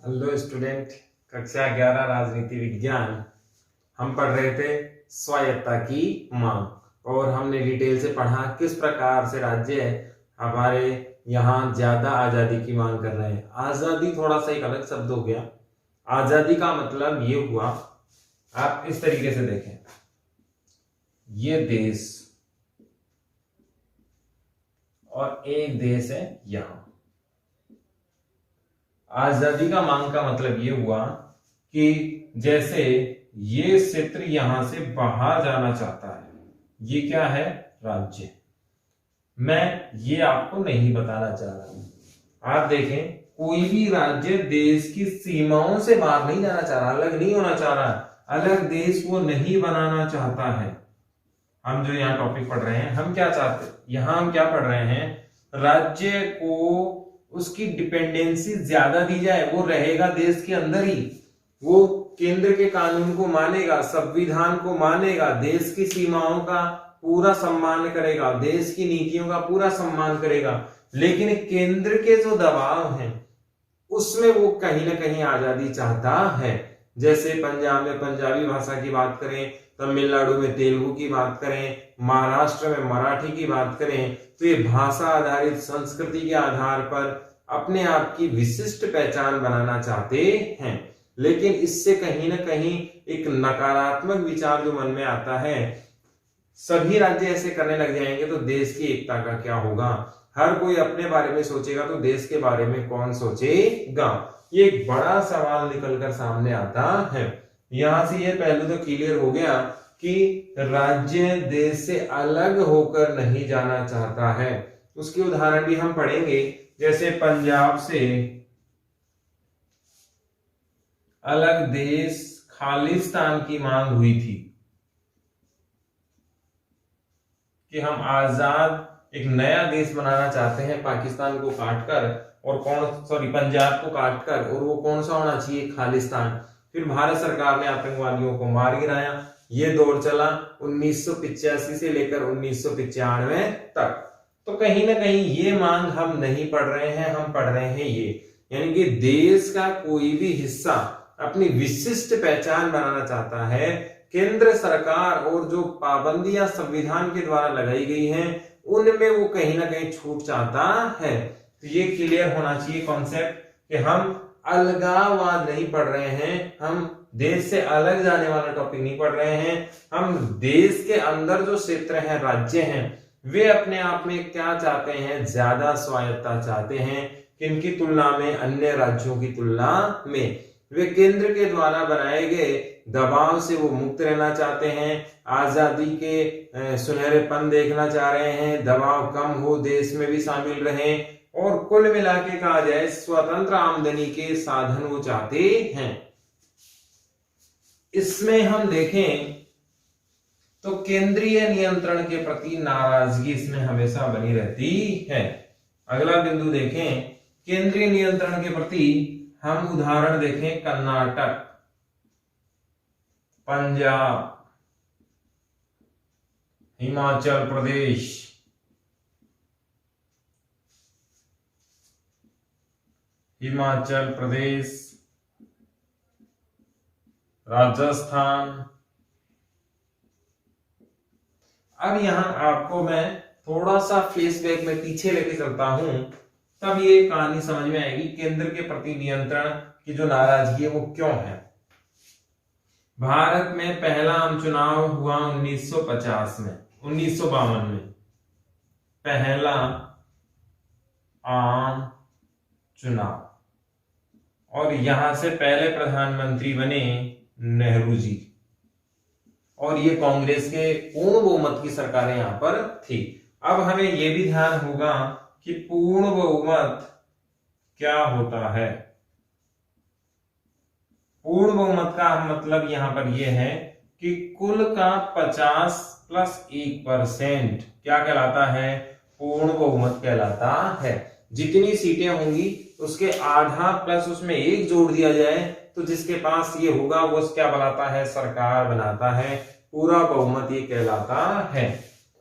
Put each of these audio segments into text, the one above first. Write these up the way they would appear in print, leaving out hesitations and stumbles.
Hello student, कक्षा 11 राजनीति विज्ञान। हम पढ़ रहे थे स्वायत्तता की मांग और हमने डिटेल से पढ़ा किस प्रकार से राज्य हमारे यहाँ ज्यादा आजादी की मांग कर रहे हैं। आजादी थोड़ा सा एक अलग शब्द हो गया। आजादी का मतलब ये हुआ, आप इस तरीके से देखें, ये देश और एक देश है यहां। आजादी का मांग का मतलब ये हुआ कि जैसे ये क्षेत्र यहां से बाहर जाना चाहता है, ये क्या है? राज्य। मैं ये आपको नहीं बताना चाह रहा। आप देखें, कोई भी राज्य देश की सीमाओं से बाहर नहीं जाना चाह रहा, अलग नहीं होना चाह रहा, अलग देश वो नहीं बनाना चाहता है। हम जो यहाँ टॉपिक पढ़ रहे हैं, हम क्या चाहते हैं? यहां हम क्या पढ़ रहे हैं? राज्य को उसकी डिपेंडेंसी ज्यादा दी जाए, वो रहेगा देश के अंदर ही, वो केंद्र के कानून को मानेगा, संविधान को मानेगा, देश की सीमाओं का पूरा सम्मान करेगा, देश की नीतियों का पूरा सम्मान करेगा। लेकिन केंद्र के जो दबाव हैं उसमें वो कहीं ना कहीं आजादी चाहता है। जैसे पंजाब में पंजाबी भाषा की बात करें, तमिलनाडु में तेलुगु की बात करें, महाराष्ट्र में मराठी की बात करें, तो ये भाषा आधारित संस्कृति के आधार पर अपने आप की विशिष्ट पहचान बनाना चाहते हैं। लेकिन इससे कहीं ना कहीं एक नकारात्मक विचार जो मन में आता है, सभी राज्य ऐसे करने लग जाएंगे तो देश की एकता का क्या होगा? हर कोई अपने बारे में सोचेगा तो देश के बारे में कौन सोचेगा? ये एक बड़ा सवाल निकलकर सामने आता है। यहां से ये पहलू तो क्लियर हो गया कि राज्य देश से अलग होकर नहीं जाना चाहता है। उसके उदाहरण भी हम पढ़ेंगे। जैसे पंजाब से अलग देश खालिस्तान की मांग हुई थी कि हम आजाद एक नया देश बनाना चाहते हैं पाकिस्तान को काटकर, और पंजाब को काटकर, और वो कौन सा होना चाहिए? खालिस्तान। फिर भारत सरकार ने आतंकवादियों को मार गिराया। ये दौर चला 1985 से लेकर 1995 तक। तो कहीं ना कहीं ये मांग हम नहीं पढ़ रहे हैं, हम पढ़ रहे हैं ये, यानी कि देश का कोई भी हिस्सा अपनी विशिष्ट पहचान बनाना चाहता है। केंद्र सरकार और जो पाबंदियां संविधान के द्वारा लगाई गई हैं उनमें वो कहीं ना कहीं छूट चाहता है। तो ये क्लियर होना चाहिए कॉन्सेप्ट कि हम अलगाववाद नहीं पढ़ रहे हैं, हम देश से अलग जाने वाला टॉपिक नहीं पढ़ रहे हैं। हम देश के अंदर जो क्षेत्र हैं, राज्य हैं, वे अपने आप में क्या चाहते हैं? ज्यादा स्वायत्तता चाहते हैं। किनकी तुलना में? अन्य राज्यों की तुलना में। वे केंद्र के द्वारा बनाए गए दबाव से वो मुक्त रहना चाहते हैं, आजादी के सुनहरेपन देखना चाह रहे हैं, दबाव कम हो, देश में भी शामिल रहें, और कुल मिला के कहा जाए स्वतंत्र आमदनी के साधन वो चाहते हैं। इसमें हम देखें तो केंद्रीय नियंत्रण के प्रति नाराजगी इसमें हमेशा बनी रहती है। अगला बिंदु देखें, केंद्रीय नियंत्रण के प्रति हम उदाहरण देखें, कर्नाटक, पंजाब, हिमाचल प्रदेश, राजस्थान। अब यहां आपको मैं थोड़ा सा फ्लैशबैक में पीछे लेके चलता हूं, तब ये कहानी समझ में आएगी केंद्र के प्रति नियंत्रण की जो नाराजगी है वो क्यों है। भारत में पहला आम चुनाव हुआ 1952 में, पहला आम चुनाव, और यहां से पहले प्रधानमंत्री बने नेहरू जी, और ये कांग्रेस के पूर्ण बहुमत की सरकारें यहां पर थी। अब हमें यह भी ध्यान होगा कि पूर्ण बहुमत क्या होता है। पूर्ण बहुमत का मतलब यहां पर यह है कि कुल का 50 + 1% क्या कहलाता है? पूर्ण बहुमत कहलाता है। जितनी सीटें होंगी उसके आधा प्लस उसमें 1 जोड़ दिया जाए तो जिसके पास ये होगा वो क्या बनाता है? सरकार बनाता है। पूरा बहुमत ये कहलाता है।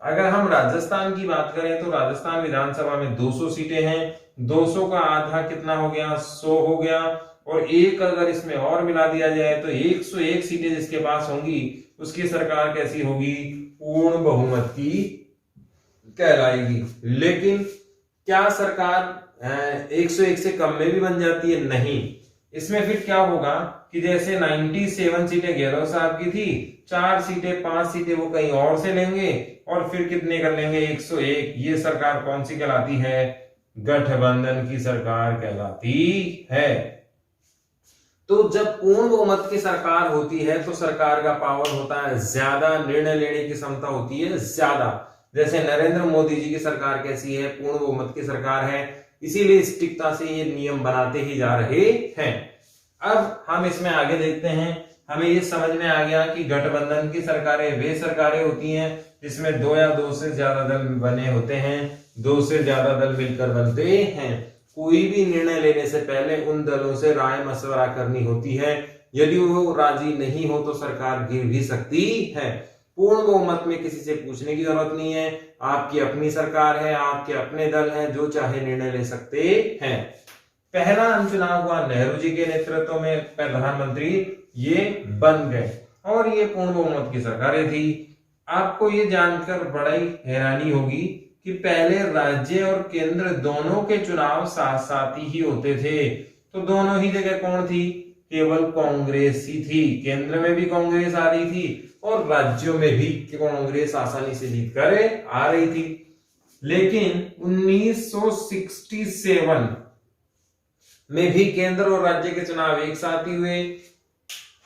अगर हम राजस्थान की बात करें तो राजस्थान विधानसभा में 200 सीटें हैं, 200 का आधा कितना हो गया, 100 हो गया, और एक अगर इसमें और मिला दिया जाए तो 101 सीटें जिसके पास होंगी उसकी सरकार कैसी होगी, पूर्ण बहुमत की कहलाएगी। लेकिन क्या सरकार 101 से कम में भी बन जाती है? नहीं। इसमें फिर क्या होगा कि जैसे 97 सीटें गहलोत साहब की थी, 4 सीटें 5 सीटें वो कहीं और से लेंगे और फिर कितने कर लेंगे, 101। ये सरकार कौन सी कहलाती है, गठबंधन की सरकार कहलाती है। तो जब पूर्ण बहुमत की सरकार होती है तो सरकार का पावर होता है ज्यादा, निर्णय लेने की क्षमता होती है ज्यादा। जैसे नरेंद्र मोदी जी की सरकार कैसी है, पूर्ण बहुमत की सरकार है, इसीलिए सटीकता से ये नियम बनाते ही जा रहे हैं। अब हम इसमें आगे देखते हैं, हमें ये समझ में आ गया कि गठबंधन की सरकारें वे सरकारें होती हैं जिसमें 2 या 2 से ज्यादा दल बने होते हैं, 2 से ज्यादा दल मिलकर बनते हैं। कोई भी निर्णय लेने से पहले उन दलों से राय मशवरा करनी होती है, यदि वो राजी नहीं हो तो सरकार गिर भी सकती है। पूर्ण बहुमत में किसी से पूछने की जरूरत नहीं है, आपकी अपनी सरकार है, आपके अपने दल हैं, जो चाहे निर्णय ले सकते हैं। पहला आम चुनाव हुआ, नेहरू जी के नेतृत्व में प्रधानमंत्री ये बन गए और ये पूर्ण बहुमत की सरकारें थी। आपको ये जानकर बड़ी हैरानी होगी कि पहले राज्य और केंद्र दोनों के चुनाव साथ साथ ही होते थे। तो दोनों ही जगह कौन थी, केवल कांग्रेस ही थी। केंद्र में भी कांग्रेस आ रही थी और राज्यों में भी कांग्रेस आसानी से जीत कर आ रही थी। लेकिन 1967 में भी केंद्र और राज्य के चुनाव एक साथ ही हुए।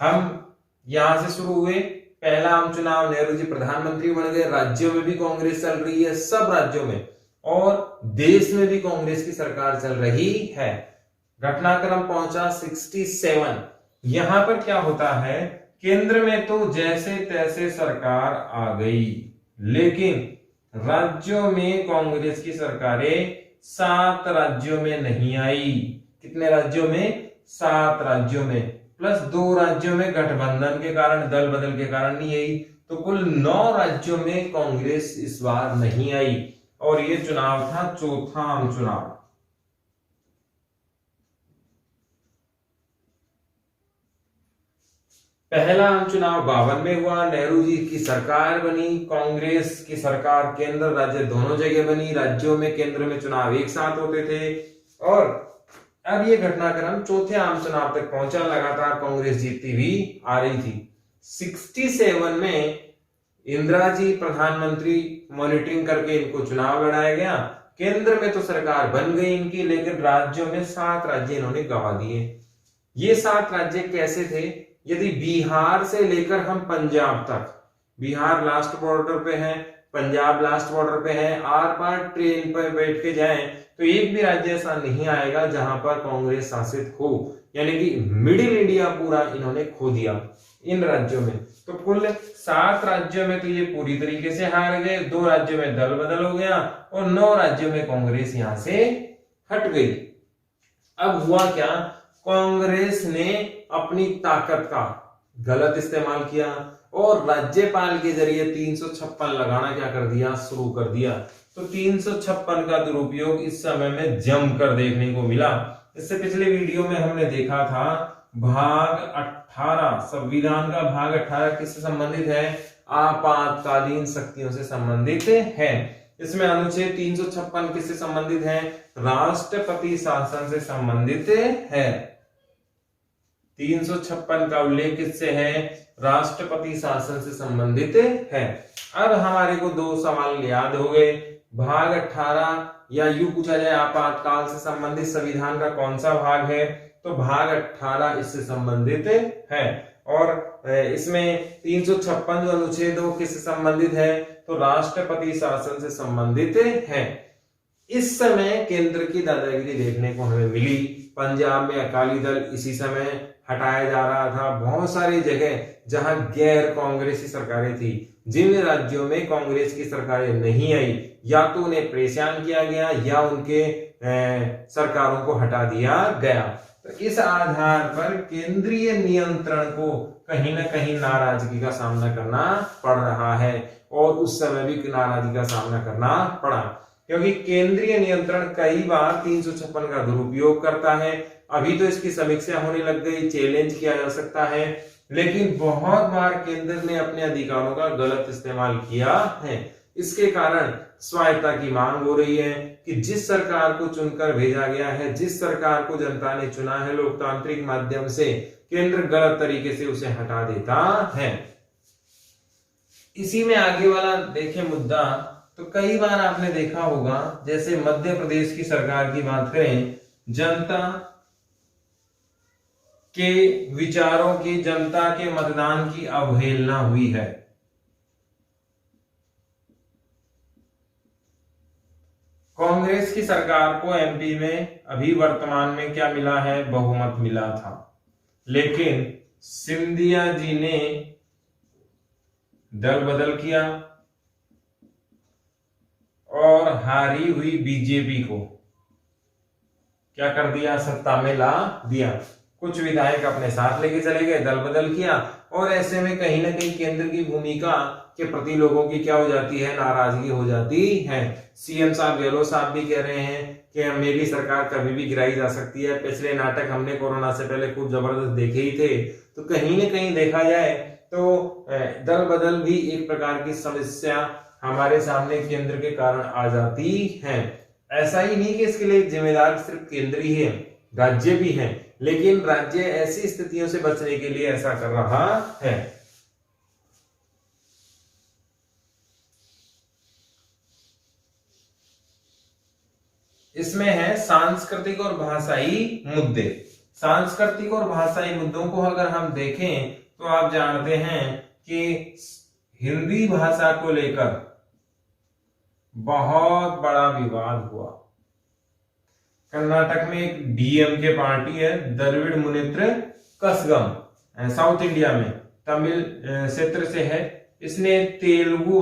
हम यहां से शुरू हुए, पहला आम चुनाव, नेहरू जी प्रधानमंत्री बन गए, राज्यों में भी कांग्रेस चल रही है, सब राज्यों में, और देश में भी कांग्रेस की सरकार चल रही है। घटनाक्रम पहुंचा 67। यहां पर क्या होता है, केंद्र में तो जैसे तैसे सरकार आ गई, लेकिन राज्यों में कांग्रेस की सरकारें 7 राज्यों में नहीं आई। कितने राज्यों में, 7 राज्यों में, प्लस 2 राज्यों में गठबंधन के कारण, दल बदल के कारण नहीं आई। तो कुल 9 राज्यों में कांग्रेस इस बार नहीं आई और ये चुनाव था चौथा आम चुनाव। पहला आम चुनाव 52 में हुआ, नेहरू जी की सरकार बनी, कांग्रेस की सरकार केंद्र राज्य दोनों जगह बनी, राज्यों में केंद्र में चुनाव एक साथ होते थे। और अब ये घटनाक्रम चौथे आम चुनाव तक पहुंचा, लगातार कांग्रेस जीतती हुई आ रही थी। 67 में इंदिरा जी प्रधानमंत्री मॉनिटरिंग करके इनको चुनाव लड़ाया गया। केंद्र में तो सरकार बन गई इनकी, लेकिन राज्यों में 7 राज्य इन्होंने गंवा दिए। ये 7 राज्य कैसे थे, यदि बिहार से लेकर हम पंजाब तक, बिहार लास्ट बॉर्डर पे है, पंजाब लास्ट बॉर्डर पे है, आर पार ट्रेन पर बैठ के जाएं तो एक भी राज्य ऐसा नहीं आएगा जहां पर कांग्रेस शासित हो। यानी कि मिडिल इंडिया पूरा इन्होंने खो दिया इन राज्यों में। तो कुल 7 राज्यों में तो ये पूरी तरीके से हार गए, 2 राज्यों में दल बदल हो गया और 9 राज्यों में कांग्रेस यहां से हट गई। अब हुआ क्या, कांग्रेस ने अपनी ताकत का गलत इस्तेमाल किया और राज्यपाल के जरिए 356 लगाना क्या कर दिया, शुरू कर दिया। तो 356 का दुरुपयोग इस समय में जमकर देखने को मिला। इससे पिछले वीडियो में हमने देखा था भाग 18, संविधान का भाग 18 किससे संबंधित है, आपातकालीन शक्तियों से संबंधित है। इसमें अनुच्छेद 356 किससे संबंधित है, राष्ट्रपति शासन से संबंधित है। 356 का उल्लेख किससे है, राष्ट्रपति शासन से संबंधित है। अब हमारे को 2 सवाल याद हो गए, भाग 18 या यूं पूछा जाए आपातकाल से संबंधित संविधान का कौन सा भाग है, तो भाग 18 इससे संबंधित है। और इसमें 356 जो अनुच्छेद वो किससे संबंधित है, तो राष्ट्रपति शासन से संबंधित है। इस समय केंद्र की दादागिरी देखने को हमें मिली। पंजाब में अकाली दल इसी समय हटाया जा रहा था। बहुत सारी जगह जहां गैर कांग्रेसी सरकारें थी, जिन राज्यों में कांग्रेस की सरकारें नहीं आई, या तो उन्हें परेशान किया गया या उनके सरकारों को हटा दिया गया। तो इस आधार पर केंद्रीय नियंत्रण को कहीं ना कहीं नाराजगी का सामना करना पड़ रहा है और उस समय भी नाराजगी का सामना करना पड़ा। क्योंकि केंद्रीय नियंत्रण कई बार 356 का दुरुपयोग करता है। अभी तो इसकी समीक्षा होने लग गई, चैलेंज किया जा सकता है, लेकिन बहुत बार केंद्र ने अपने अधिकारों का गलत इस्तेमाल किया है। इसके कारण स्वायत्तता की मांग हो रही है कि जिस सरकार को चुनकर भेजा गया है, जिस सरकार को जनता ने चुना है लोकतांत्रिक माध्यम से, केंद्र गलत तरीके से उसे हटा देता है। इसी में आगे वाला देखें मुद्दा, तो कई बार आपने देखा होगा, जैसे मध्य प्रदेश की सरकार की बात करें, जनता के विचारों की, जनता के मतदान की अवहेलना हुई है। कांग्रेस की सरकार को एमपी में अभी वर्तमान में क्या मिला है, बहुमत मिला था, लेकिन सिंधिया जी ने दल बदल किया और हारी हुई बीजेपी को क्या कर दिया, सत्ता में ला दिया। कुछ विधायक अपने साथ लेके चले गए, दल बदल किया, और ऐसे में कहीं ना कहीं केंद्र की भूमिका के प्रति लोगों की क्या हो जाती है, नाराजगी हो जाती है। सीएम साहब, गहलोत साहब भी कह रहे हैं कि मेरी सरकार कभी भी गिराई जा सकती है। पिछले नाटक हमने कोरोना से पहले खूब जबरदस्त देखे ही थे। तो कहीं ना कहीं देखा जाए तो दल बदल भी एक प्रकार की समस्या हमारे सामने केंद्र के कारण आ जाती है। ऐसा ही नहीं कि इसके लिए जिम्मेदार सिर्फ केंद्र ही है, राज्य भी है, लेकिन राज्य ऐसी स्थितियों से बचने के लिए ऐसा कर रहा है। इसमें है सांस्कृतिक और भाषाई मुद्दे। सांस्कृतिक और भाषाई मुद्दों को अगर हम देखें तो आप जानते हैं कि हिंदी भाषा को लेकर बहुत बड़ा विवाद हुआ। कर्नाटक में एक डीएमके पार्टी है, द्रविड़ मुनेत्र कसगम, साउथ इंडिया में तमिल क्षेत्र से है। इसने तेलुगु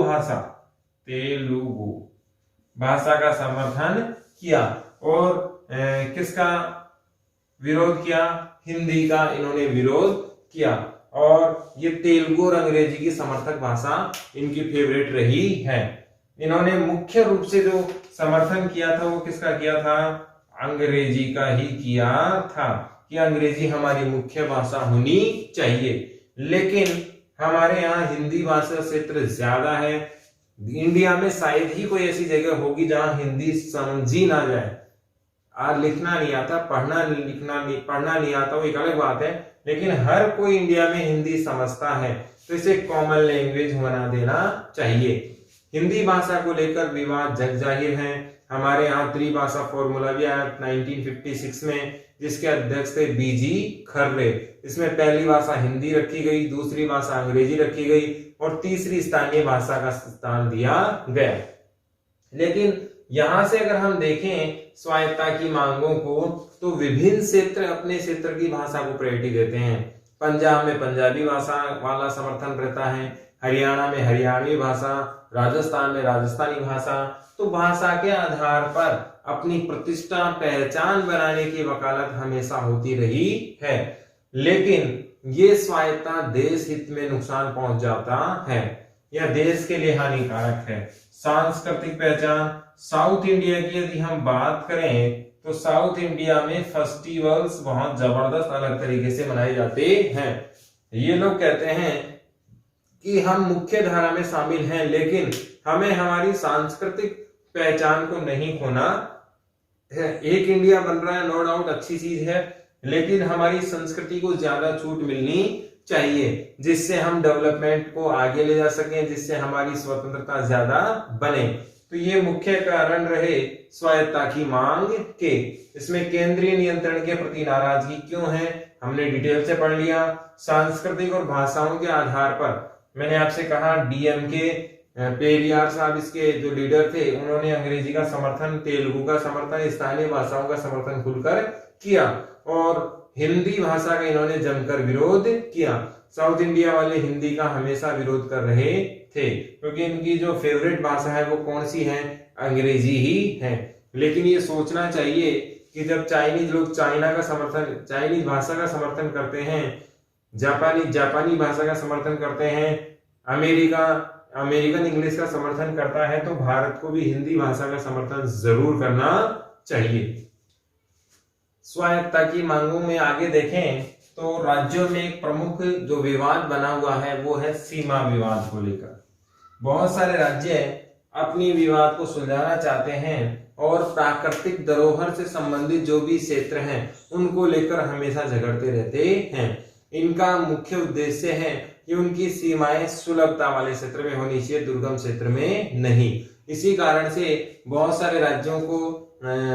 भाषा का समर्थन किया और किसका विरोध किया, हिंदी का इन्होंने विरोध किया। और ये तेलुगु और अंग्रेजी की समर्थक भाषा इनकी फेवरेट रही है। इन्होंने मुख्य रूप से जो समर्थन किया था वो किसका किया था, अंग्रेजी का ही किया था कि अंग्रेजी हमारी मुख्य भाषा होनी चाहिए। लेकिन हमारे यहाँ हिंदी भाषा क्षेत्र ज्यादा है। इंडिया में शायद ही कोई ऐसी जगह होगी जहां हिंदी समझी ना जाए। लिखना नहीं आता, पढ़ना नहीं आता, वो एक अलग बात है, लेकिन हर कोई इंडिया में हिंदी समझता है, तो इसे कॉमन लैंग्वेज बना देना चाहिए। हिंदी भाषा को लेकर विवाद जग जाहिर है। हमारे यहाँ त्रिभाषा फॉर्मूला भी आया 1956 में, जिसके अध्यक्ष थे बीजी खर्रे। इसमें पहली भाषा हिंदी रखी गई, दूसरी भाषा अंग्रेजी रखी गई और तीसरी स्थानीय भाषा का स्थान दिया गया। लेकिन यहां से अगर हम देखें स्वायत्तता की मांगों को, तो विभिन्न क्षेत्र अपने क्षेत्र की भाषा को प्रायोरिटी देते हैं। पंजाब में पंजाबी भाषा वाला समर्थन रहता है, हरियाणा में हरियाणवी भाषा, राजस्थान में राजस्थानी भाषा। तो भाषा के आधार पर अपनी प्रतिष्ठा पहचान बनाने की वकालत हमेशा होती रही है, लेकिन ये स्वायत्तता देश हित में नुकसान पहुंच जाता है या देश के लिए हानिकारक है। सांस्कृतिक पहचान, साउथ इंडिया की यदि हम बात करें तो साउथ इंडिया में फेस्टिवल्स बहुत जबरदस्त अलग तरीके से मनाए जाते हैं। ये लोग कहते हैं कि हम मुख्य धारा में शामिल हैं, लेकिन हमें हमारी सांस्कृतिक पहचान को नहीं खोना है। एक इंडिया बन रहा है, नो डाउट अच्छी चीज है, लेकिन हमारी संस्कृति को ज्यादा छूट मिलनी चाहिए, जिससे हम डेवलपमेंट को आगे ले जा सकें, जिससे हमारी स्वतंत्रता ज्यादा बने। तो ये मुख्य कारण रहे स्वायत्तता की मांग के। इसमें केंद्रीय नियंत्रण के प्रति नाराजगी क्यों है, हमने डिटेल से पढ़ लिया। सांस्कृतिक और भाषाओं के आधार पर मैंने आपसे कहा डीएमके पेरियार साहब इसके जो लीडर थे, उन्होंने अंग्रेजी का समर्थन, तेलुगु का समर्थन, स्थानीय भाषाओं का समर्थन खुलकर किया और हिंदी भाषा का इन्होंने जमकर विरोध किया। साउथ इंडिया वाले हिंदी का हमेशा विरोध कर रहे थे, क्योंकि इनकी जो फेवरेट भाषा है वो कौन सी है, अंग्रेजी ही है। लेकिन ये सोचना चाहिए कि जब चाइनीज लोग चाइनीज भाषा का समर्थन करते हैं, जापानी भाषा का समर्थन करते हैं, अमेरिका अमेरिकन इंग्लिश का समर्थन करता है तो भारत को भी हिंदी भाषा का समर्थन जरूर करना चाहिए। स्वायत्तता की मांगों में आगे देखें तो राज्यों में एक प्रमुख जो विवाद बना हुआ है वो है सीमा विवाद को लेकर। बहुत सारे राज्य अपनी विवाद को सुलझाना चाहते हैं और प्राकृतिक धरोहर से संबंधित जो भी क्षेत्र हैं उनको लेकर हमेशा झगड़ते रहते हैं। इनका मुख्य उद्देश्य है कि उनकी सीमाएं सुलभता वाले क्षेत्र में होनी चाहिए, दुर्गम क्षेत्र में नहीं। इसी कारण से बहुत सारे राज्यों को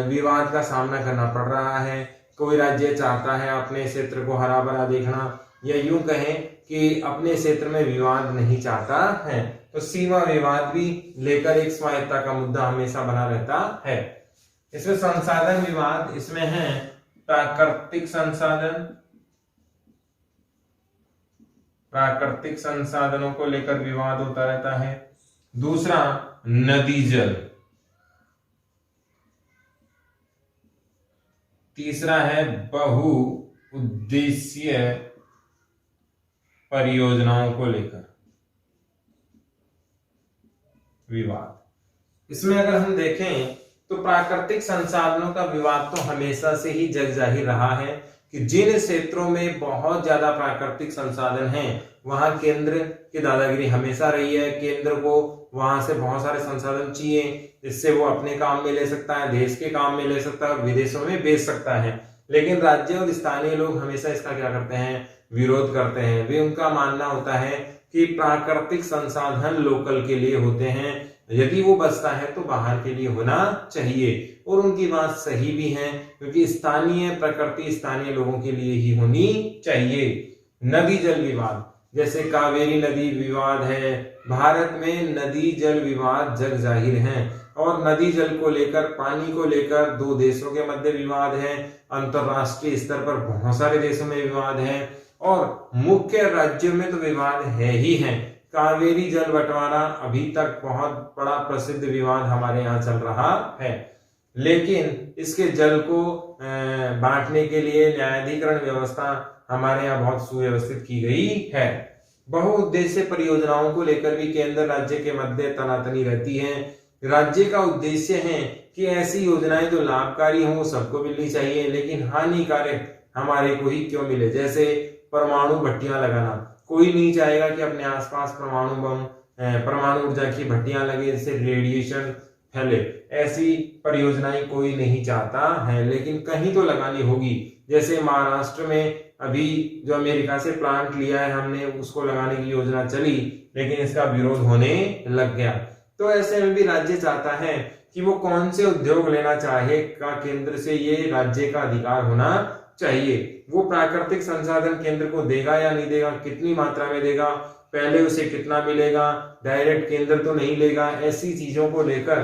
विवाद का सामना करना पड़ रहा है। कोई राज्य चाहता है अपने क्षेत्र को हरा भरा देखना, या यूं कहें कि अपने क्षेत्र में विवाद नहीं चाहता है। तो सीमा विवाद भी लेकर एक स्वायत्तता का मुद्दा हमेशा बना रहता है। इसमें संसाधन विवाद, इसमें है प्राकृतिक संसाधन, प्राकृतिक संसाधनों को लेकर विवाद होता रहता है। दूसरा नदी जल, तीसरा है बहु उद्देश्य परियोजनाओं को लेकर विवाद। इसमें अगर हम देखें तो प्राकृतिक संसाधनों का विवाद तो हमेशा से ही जग जाहिर रहा है कि जिन क्षेत्रों में बहुत ज्यादा प्राकृतिक संसाधन हैं वहां केंद्र की दादागिरी हमेशा रही है। केंद्र को वहां से बहुत सारे संसाधन चाहिए जिससे वो अपने काम में ले सकता है, देश के काम में ले सकता है और विदेशों में बेच सकता है। लेकिन राज्य और स्थानीय लोग हमेशा इसका क्या करते हैं, विरोध करते हैं। वे उनका मानना होता है कि प्राकृतिक संसाधन लोकल के लिए होते हैं, यदि वो बचता है तो बाहर के लिए होना चाहिए। और उनकी बात सही भी है क्योंकि स्थानीय प्रकृति स्थानीय लोगों के लिए ही होनी चाहिए। नदी जल विवाद, जैसे कावेरी नदी विवाद है, भारत में नदी जल विवाद जग जाहिर है और नदी जल को लेकर, पानी को लेकर दो देशों के मध्य विवाद है, अंतरराष्ट्रीय स्तर पर बहुत सारे देशों में विवाद है और मुख्य राज्यों में तो विवाद है ही है। कावेरी जल बंटवारा अभी तक बहुत बड़ा प्रसिद्ध विवाद हमारे यहाँ चल रहा है, लेकिन इसके जल को बांटने के लिए न्यायाधिकरण व्यवस्था हमारे यहाँ बहुत सुव्यवस्थित की गई है। बहुउद्देश्य परियोजनाओं को लेकर भी केंद्र राज्य के मध्य तनातनी रहती है। राज्य का उद्देश्य है कि ऐसी योजनाएं जो लाभकारी हो सबको मिलनी चाहिए, लेकिन हानिकारक हमारे को ही क्यों मिले। जैसे परमाणु भट्टियां लगाना, कोई नहीं चाहेगा कि अपने आसपास परमाणु बम, परमाणु ऊर्जा की भट्टियां लगे जिससे रेडिएशन फैले। ऐसी परियोजनाएं कोई नहीं चाहता है, लेकिन कहीं तो लगानी होगी। जैसे महाराष्ट्र में अभी जो अमेरिका से प्लांट लिया है हमने, उसको लगाने की योजना चली, लेकिन इसका विरोध होने लग गया। तो ऐसे में भी राज्य चाहता है कि वो कौन से उद्योग लेना चाहेगा, केंद्र से ये राज्य का अधिकार होना चाहिए। वो प्राकृतिक संसाधन केंद्र को देगा या नहीं देगा, कितनी मात्रा में देगा, पहले उसे कितना मिलेगा, डायरेक्ट केंद्र तो नहीं लेगा। ऐसी चीजों को लेकर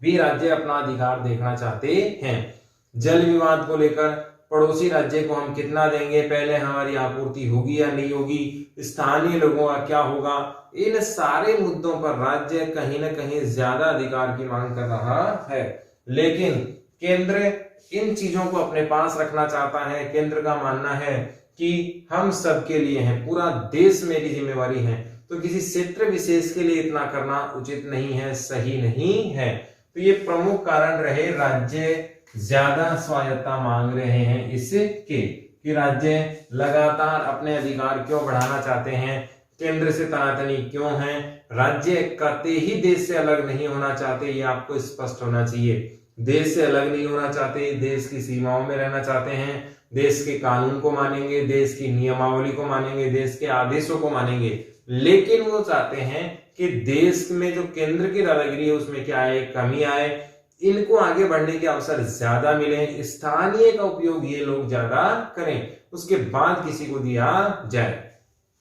भी राज्य अपना अधिकार देखना चाहते हैं। जल विवाद को लेकर पड़ोसी राज्य को हम कितना देंगे, पहले हमारी आपूर्ति होगी या नहीं होगी, स्थानीय लोगों का क्या होगा, इन सारे मुद्दों पर राज्य कहीं ना कहीं ज्यादा अधिकार की मांग कर रहा है। लेकिन केंद्र इन चीजों को अपने पास रखना चाहता है। केंद्र का मानना है कि हम सबके लिए हैं, पूरा देश मेरी जिम्मेवारी है, तो किसी क्षेत्र विशेष के लिए इतना करना उचित नहीं है, सही नहीं है। तो ये प्रमुख कारण रहे राज्य ज्यादा स्वायत्तता मांग रहे हैं इसके, कि राज्य लगातार अपने अधिकार क्यों बढ़ाना चाहते हैं, केंद्र से तनातनी क्यों है। राज्य कतई ही देश से अलग नहीं होना चाहते, ये आपको स्पष्ट होना चाहिए। देश से अलग नहीं होना चाहते, देश की सीमाओं में रहना चाहते हैं, देश के कानून को मानेंगे, देश की नियमावली को मानेंगे, देश के आदेशों को मानेंगे। लेकिन वो चाहते हैं कि देश में जो केंद्र की दादागिरी है उसमें क्या आए, कमी आए, इनको आगे बढ़ने के अवसर ज्यादा मिले, स्थानीय का उपयोग ये लोग ज्यादा करें, उसके बाद किसी को दिया जाए।